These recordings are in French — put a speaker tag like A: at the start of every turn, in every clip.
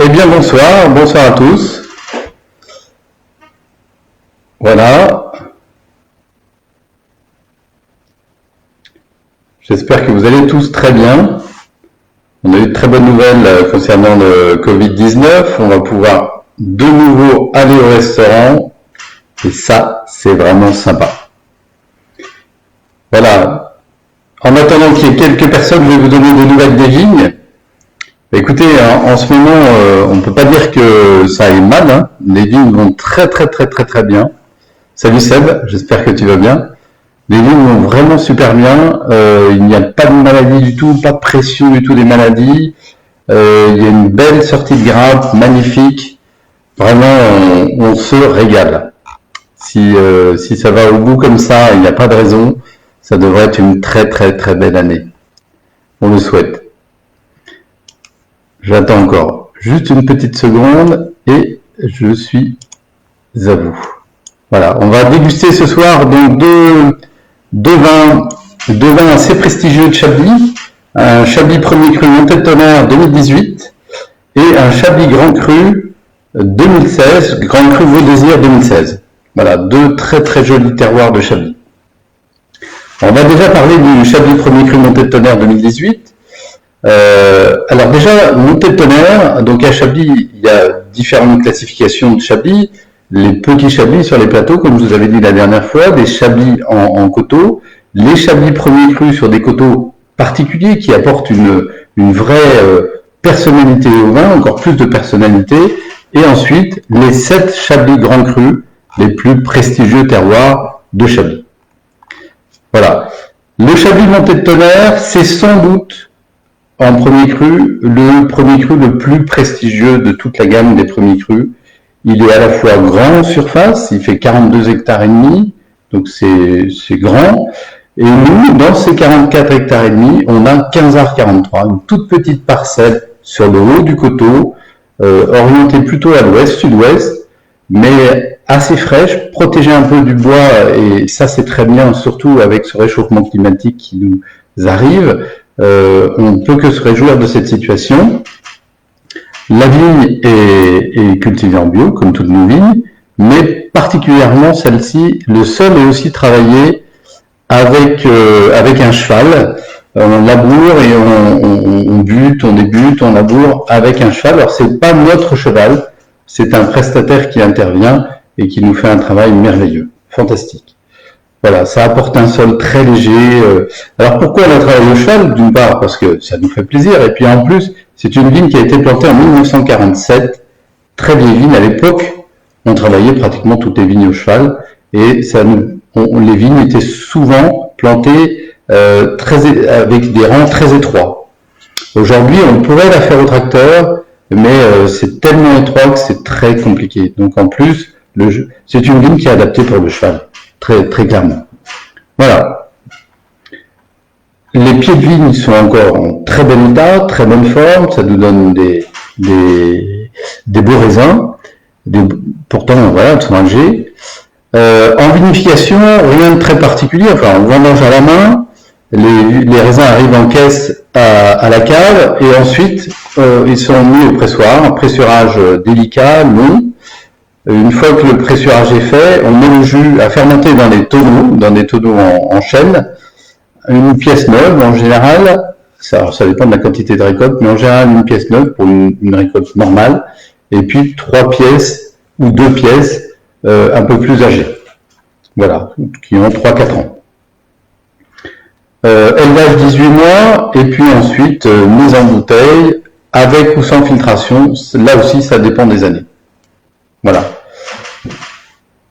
A: Eh bien bonsoir, bonsoir à tous. Voilà. J'espère que vous allez tous très bien. On a eu de très bonnes nouvelles concernant le Covid-19. On va pouvoir de nouveau aller au restaurant. Et ça, c'est vraiment sympa. Voilà. En attendant qu'il y ait quelques personnes, je vais vous donner des nouvelles des vignes. Écoutez, en ce moment, on ne peut pas dire que ça aille mal, hein. Les vignes vont très bien. Salut Seb, j'espère que tu vas bien. Les vignes vont vraiment super bien. Il n'y a pas de maladie du tout, pas de pression du tout des maladies. Il y a une belle sortie de grappe, magnifique. Vraiment, on se régale. Si ça va au bout comme ça, il n'y a pas de raison. Ça devrait être une très belle année. On le souhaite. J'attends encore juste une petite seconde et je suis à vous. Voilà, on va déguster ce soir donc deux vins assez prestigieux de Chablis, un Chablis Premier Cru Montée de Tonnerre 2018 et un Chablis Grand Cru 2016, Grand Cru Vos Désirs 2016. Voilà, deux très jolis terroirs de Chablis. On va déjà parler du Chablis Premier Cru Montée de Tonnerre 2018. Alors déjà, Montée de Tonnerre, donc à Chablis, il y a différentes classifications de Chablis. Les petits Chablis sur les plateaux, comme je vous avais dit la dernière fois, des Chablis en coteaux, les Chablis Premier Cru sur des coteaux particuliers qui apportent une vraie personnalité au vin, encore plus de personnalité, et ensuite les 7 Chablis Grand Cru, les plus prestigieux terroirs de Chablis. Voilà. Le Chablis Montée de Tonnerre, c'est sans doute en premier cru, le premier cru le plus prestigieux de toute la gamme des premiers crus. Il est à la fois grand en surface, il fait 42 hectares et demi, donc c'est grand. Et nous, dans ces 44 hectares et demi, on a 15h43, une toute petite parcelle sur le haut du coteau, orientée plutôt à l'ouest, sud-ouest, mais assez fraîche, protégée un peu du bois, et ça c'est très bien, surtout avec ce réchauffement climatique qui nous arrive. On ne peut que se réjouir de cette situation. La vigne est cultivée en bio, comme toutes nos vignes, mais particulièrement celle-ci, le sol est aussi travaillé avec un cheval. On laboure et on bute, on débute, on laboure avec un cheval. Alors c'est pas notre cheval, c'est un prestataire qui intervient et qui nous fait un travail merveilleux, fantastique. Voilà, ça apporte un sol très léger. Alors pourquoi on a travaillé au cheval? D'une part parce que ça nous fait plaisir, et puis en plus, c'est une vigne qui a été plantée en 1947, très vieille vigne. À l'époque, on travaillait pratiquement toutes les vignes au cheval, et les vignes étaient souvent plantées avec des rangs très étroits. Aujourd'hui, on pourrait la faire au tracteur, mais c'est tellement étroit que c'est très compliqué. Donc en plus, c'est une vigne qui est adaptée pour le cheval. Très clairement. Voilà. Les pieds de vigne sont encore en très bel état, très bonne forme, ça nous donne des beaux raisins. Pourtant, voilà, ils sont âgés. En vinification, rien de très particulier. Enfin, on vendange à la main, les raisins arrivent en caisse à la cave, et ensuite, ils sont mis au pressoir, un pressurage délicat, long. Une fois que le pressurage est fait, on met le jus à fermenter dans des tonneaux en chêne, une pièce neuve en général, ça dépend de la quantité de récolte, mais en général une pièce neuve pour une récolte normale, et puis 3 pièces ou 2 pièces un peu plus âgées, voilà, qui ont 3-4 ans. Élevage 18 mois, et puis ensuite mise en bouteille, avec ou sans filtration, là aussi ça dépend des années. Voilà.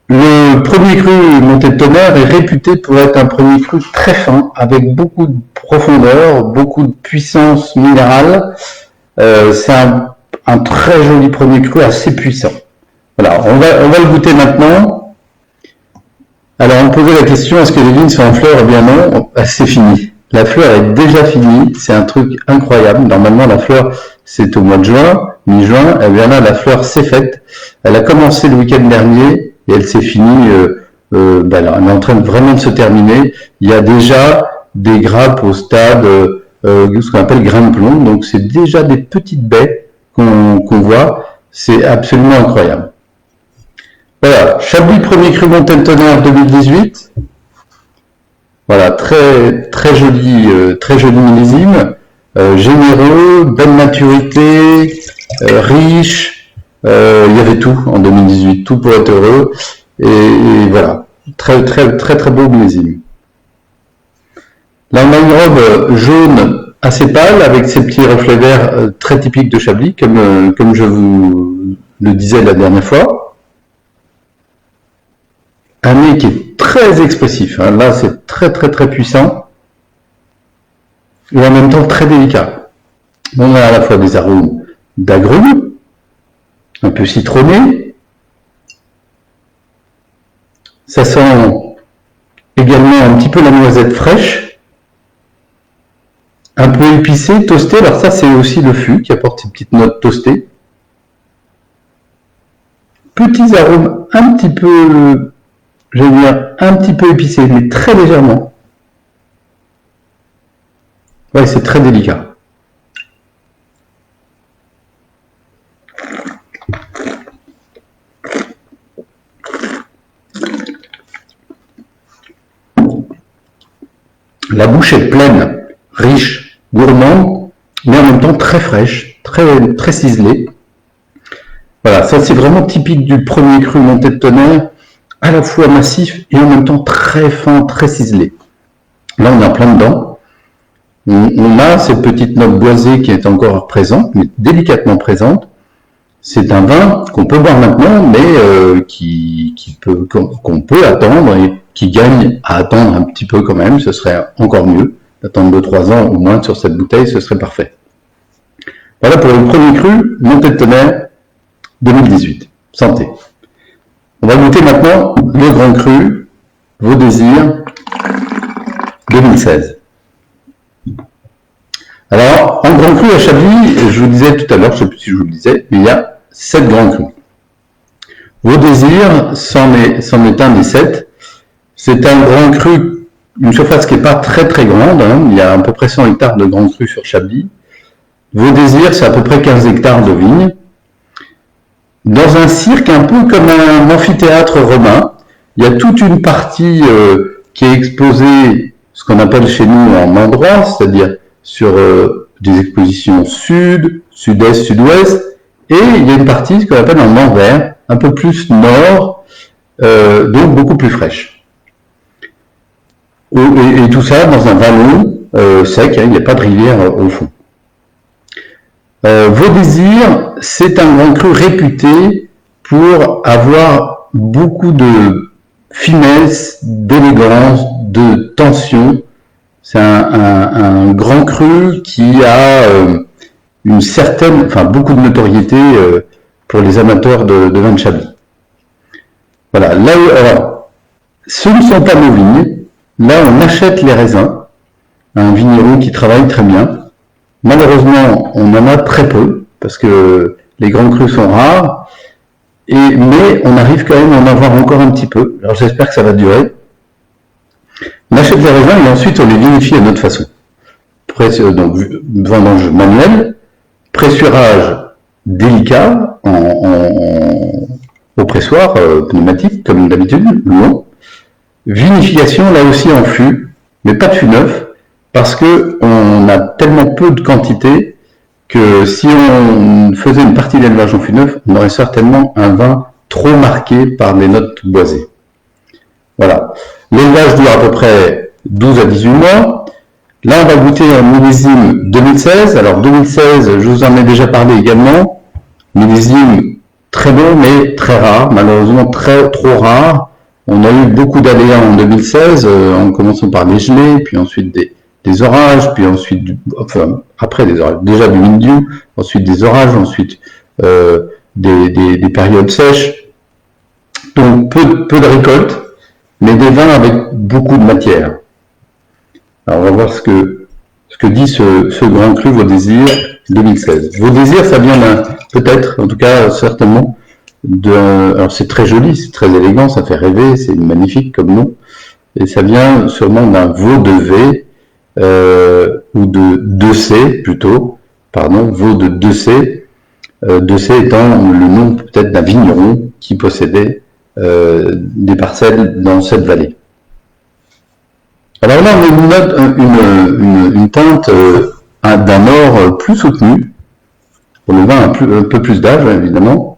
A: Le premier cru Montée de Tonnerre est réputé pour être un premier cru très fin, avec beaucoup de profondeur, beaucoup de puissance minérale. C'est un très joli premier cru, assez puissant. Voilà, on va le goûter maintenant. Alors on me posait la question, est-ce que les vignes sont en fleurs? Eh bien non, c'est fini. La fleur est déjà finie, c'est un truc incroyable. Normalement la fleur c'est au mois de juin, mi-juin, et bien là la fleur s'est faite. Elle a commencé le week-end dernier et elle s'est finie, elle est en train vraiment de se terminer. Il y a déjà des grappes au stade, ce qu'on appelle grain de plomb, donc c'est déjà des petites baies qu'on voit, c'est absolument incroyable. Voilà, Chablis premier cru Montagne Tonnerre 2018. Voilà, très joli millésime, généreux, belle maturité, riche. Il y avait tout en 2018, tout pour être heureux. Et voilà, très beau millésime. Là, on a une robe jaune assez pâle avec ces petits reflets verts très typiques de Chablis, comme je vous le disais la dernière fois. Un nez qui est très expressif. Hein. Là, c'est très puissant et en même temps très délicat. On a à la fois des arômes d'agrumes, un peu citronnés. Ça sent également un petit peu la noisette fraîche, un peu épicé, toasté. Alors ça, c'est aussi le fût qui apporte ces petites notes toastées. Petits arômes un petit peu, je vais dire, un petit peu épicés, mais très légèrement. Ouais, c'est très délicat. La bouche est pleine, riche, gourmande, mais en même temps très fraîche, très ciselée. Voilà, ça c'est vraiment typique du premier cru Montagne de Tonnerre, à la fois massif et en même temps très fin, très ciselé. Là, on est en plein dedans. On a cette petite note boisée qui est encore présente, mais délicatement présente. C'est un vin qu'on peut boire maintenant, mais qu'on peut attendre et qui gagne à attendre un petit peu quand même. Ce serait encore mieux d'attendre 2-3 ans au moins sur cette bouteille, ce serait parfait. Voilà pour le premier cru Montagne de Tonnerre 2018. Santé. On va goûter maintenant le grand cru Vos Désirs 2016. Alors, en grand cru à Chablis, je vous disais tout à l'heure, je ne sais plus si je vous le disais, mais il y a 7 grands crus. Vos Désirs c'en est un des 7. C'est un grand cru, une surface qui n'est pas très grande, hein. Il y a à peu près 100 hectares de grands crus sur Chablis. Vos Désirs, c'est à peu près 15 hectares de vignes. Dans un cirque un peu comme un amphithéâtre romain, il y a toute une partie qui est exposée, ce qu'on appelle chez nous en endroit, c'est-à-dire sur des expositions sud, sud-est, sud-ouest, et il y a une partie qu'on appelle en envers, un peu plus nord, donc beaucoup plus fraîche. Et tout ça dans un vallon sec, hein, il n'y a pas de rivière au fond. Vos Désirs, c'est un grand cru réputé pour avoir beaucoup de finesse, d'élégance, de tension. C'est un grand cru qui a beaucoup de notoriété pour les amateurs de vin de Chablis. Voilà. Alors, ce ne sont pas nos vignes. Là, on achète les raisins. Un vigneron qui travaille très bien. Malheureusement, on en a très peu, parce que les grands crus sont rares, mais on arrive quand même à en avoir encore un petit peu. Alors j'espère que ça va durer. On achète les raisins et ensuite on les vinifie à notre façon. Donc vendange manuelle, pressurage délicat au pressoir pneumatique, comme d'habitude, long. Vinification là aussi en fût, mais pas de fût neuf, parce qu'on a tellement peu de quantité que si on faisait une partie d'élevage en fût neuf, on aurait certainement un vin trop marqué par des notes boisées. Voilà. L'élevage dure à peu près 12 à 18 mois. Là, on va goûter un millésime 2016. Alors 2016, je vous en ai déjà parlé également. Millésime très bon, mais très rare, malheureusement trop rare. On a eu beaucoup d'aléas en 2016, en commençant par des gelées, puis ensuite des orages, puis ensuite, après des orages, déjà du mildiou, ensuite des orages, ensuite des périodes sèches. Donc peu de récoltes, mais des vins avec beaucoup de matière. Alors on va voir ce que dit ce grand cru Vos Désirs 2016. Vos Désirs, ça vient peut-être, en tout cas certainement, alors c'est très joli, c'est très élégant, ça fait rêver, c'est magnifique comme nom, et ça vient sûrement d'un veau de V, ou de 2C plutôt, pardon, veau de 2C, De ces étant le nom peut-être d'un vigneron qui possédait des parcelles dans cette vallée. Alors là, on note une teinte d'un or plus soutenu, pour le vin un peu plus d'âge, évidemment.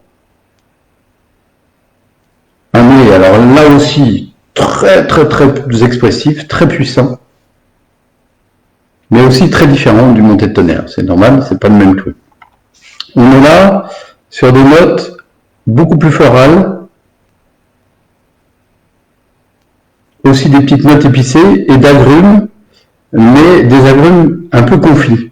A: Un nez, alors là aussi, très expressif, très puissant, mais aussi très différent du Monté de Tonnerre. C'est normal, c'est pas le même cru. On est là sur des notes beaucoup plus florales, aussi des petites notes épicées et d'agrumes, mais des agrumes un peu confits.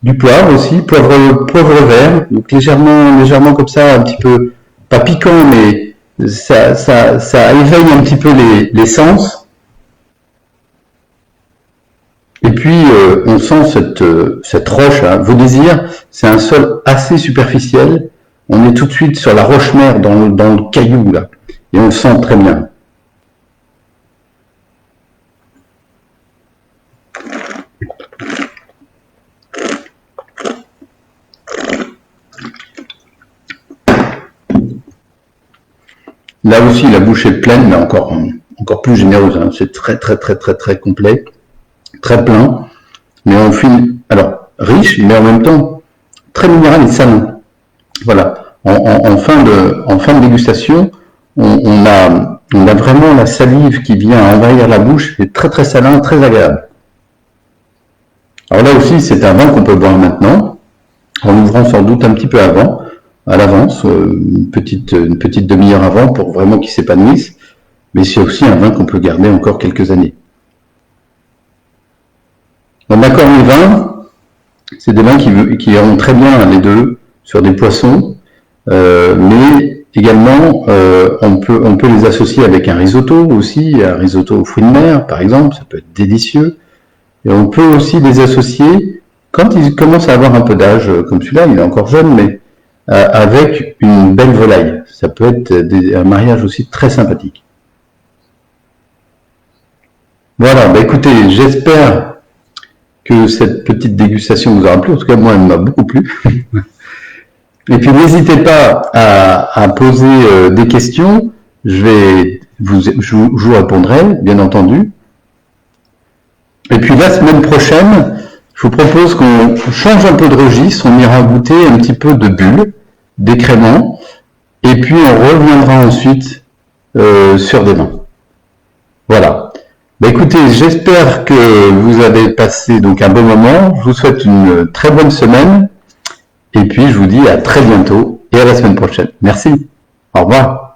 A: Du poivre aussi, poivre vert, donc légèrement comme ça, un petit peu, pas piquant, mais ça éveille un petit peu les sens. Et puis, on sent cette roche, hein. Vos désirs, c'est un sol assez superficiel. On est tout de suite sur la roche-mère, dans le caillou, là. Et on le sent très bien. Là aussi, la bouche est pleine, mais encore plus généreuse, hein. C'est très complet, très plein. Mais on finit, alors, riche, mais en même temps, très minéral et salin. Voilà. En fin de dégustation, on a vraiment la salive qui vient envahir la bouche, c'est très salin, très agréable. Alors là aussi, c'est un vin qu'on peut boire maintenant, en ouvrant sans doute un petit peu avant, à l'avance, une petite demi-heure avant pour vraiment qu'il s'épanouisse, mais c'est aussi un vin qu'on peut garder encore quelques années. Donc d'accord, les vins, c'est des vins qui iront très bien les deux sur des poissons, mais également on peut les associer avec un risotto aussi, un risotto aux fruits de mer par exemple, ça peut être délicieux. Et on peut aussi les associer, quand ils commencent à avoir un peu d'âge, comme celui-là, il est encore jeune, mais avec une belle volaille. Ça peut être un mariage aussi très sympathique. Voilà, bah écoutez, j'espère que cette petite dégustation vous aura plu. En tout cas, moi, elle m'a beaucoup plu. Et puis, n'hésitez pas à poser des questions. Je vous répondrai, bien entendu. Et puis, la semaine prochaine, je vous propose qu'on change un peu de registre. On ira goûter un petit peu de bulles, d'écréments. Et puis, on reviendra ensuite sur des vins. Voilà. Bah écoutez, j'espère que vous avez passé donc un bon moment. Je vous souhaite une très bonne semaine. Et puis, je vous dis à très bientôt et à la semaine prochaine. Merci. Au revoir.